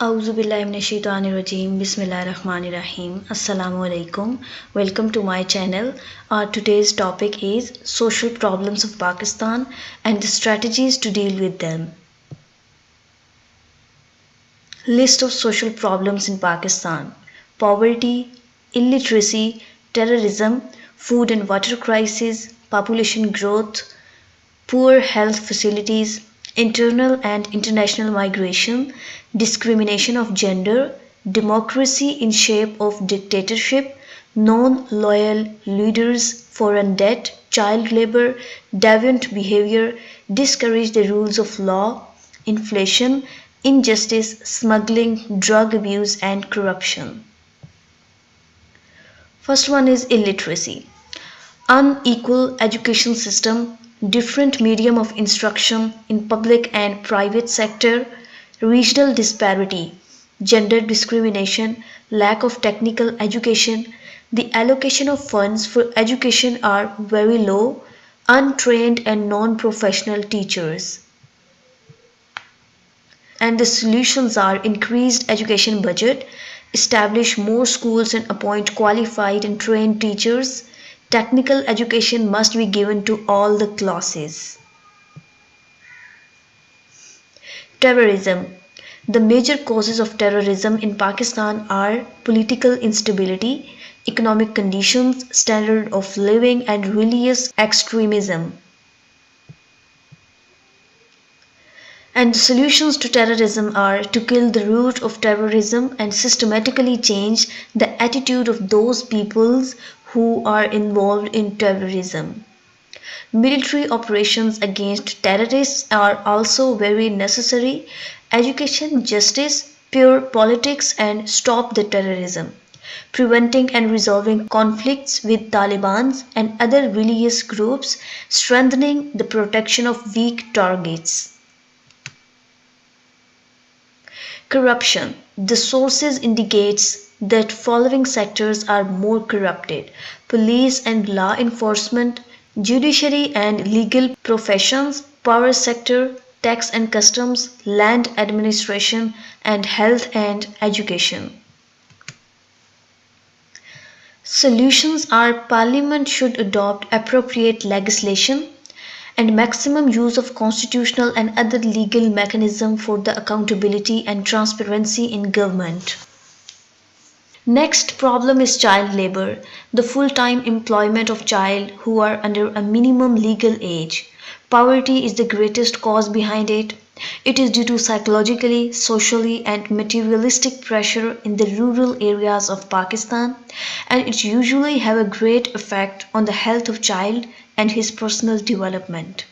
Auzubillahiminashaitanirrajim. Bismillahirrahmanirrahim. Assalamu alaikum. Welcome to my channel. Today's topic is social problems of Pakistan and the strategies to deal with them. List of social problems in Pakistan: poverty, illiteracy, terrorism, food and water crisis, population growth, poor health facilities, internal and international migration, discrimination of gender, democracy in shape of dictatorship, non-loyal leaders, foreign debt, child labor, deviant behavior, discourage the rules of law, inflation, injustice, smuggling, drug abuse and corruption. First one is illiteracy. Unequal education system, different medium of instruction in public and private sector, regional disparity, gender discrimination, lack of technical education, the allocation of funds for education are very low, untrained and non-professional teachers. And the solutions are increased education budget, establish more schools and appoint qualified and trained teachers. Technical education must be given to all the classes. Terrorism. The major causes of terrorism in Pakistan are political instability, economic conditions, standard of living and religious extremism. And the solutions to terrorism are to kill the root of terrorism and systematically change the attitude of those peoples who are involved in terrorism. Military operations against terrorists are also very necessary. Education, justice, pure politics and stop the terrorism. Preventing and resolving conflicts with Taliban and other religious groups, strengthening the protection of weak targets. Corruption. The sources indicates that following sectors are more corrupted: police and law enforcement, judiciary and legal professions, power sector, tax and customs, land administration, and health and education. Solutions are Parliament should adopt appropriate legislation and maximum use of constitutional and other legal mechanism for the accountability and transparency in government. Next problem is child labor, the full-time employment of child who are under a minimum legal age. Poverty is the greatest cause behind it. It is due to psychologically, socially and materialistic pressure in the rural areas of Pakistan, and it usually have a great effect on the health of child and his personal development.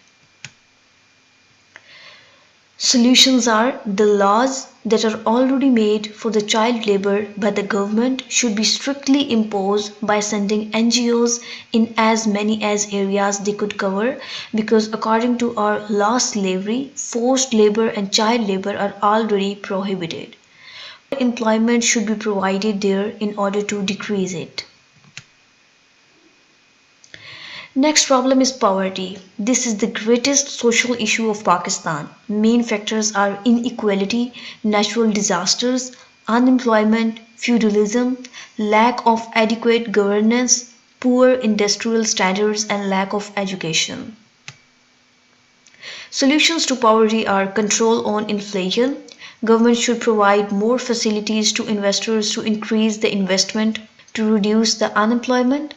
Solutions are the laws that are already made for the child labor by the government should be strictly imposed by sending NGOs in as many as areas they could cover, because according to our law, slavery, forced labor and child labor are already prohibited. Employment should be provided there in order to decrease it. Next problem is poverty. This is the greatest social issue of Pakistan. Main factors are inequality, natural disasters, unemployment, feudalism, lack of adequate governance, poor industrial standards and lack of education. Solutions to poverty are control on inflation. Government should provide more facilities to investors to increase the investment to reduce the unemployment,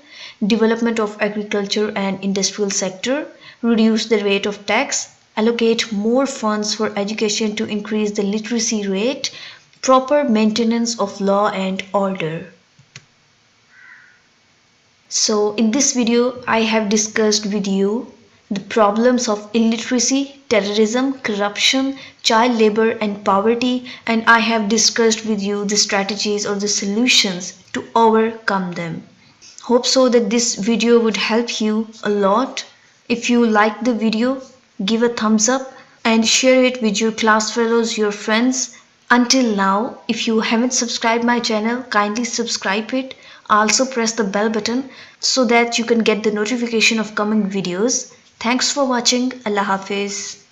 development of agriculture and industrial sector, reduce the rate of tax, allocate more funds for education to increase the literacy rate, proper maintenance of law and order. So in this video I have discussed with you the problems of illiteracy, terrorism, corruption, child labor and poverty, and I have discussed with you the strategies or the solutions to overcome them. Hope so that this video would help you a lot. If you like the video, give a thumbs up and share it with your class fellows, your friends. Until now, if you haven't subscribed my channel, kindly subscribe it. Also press the bell button so that you can get the notification of coming videos. Thanks for watching. Allah Hafiz.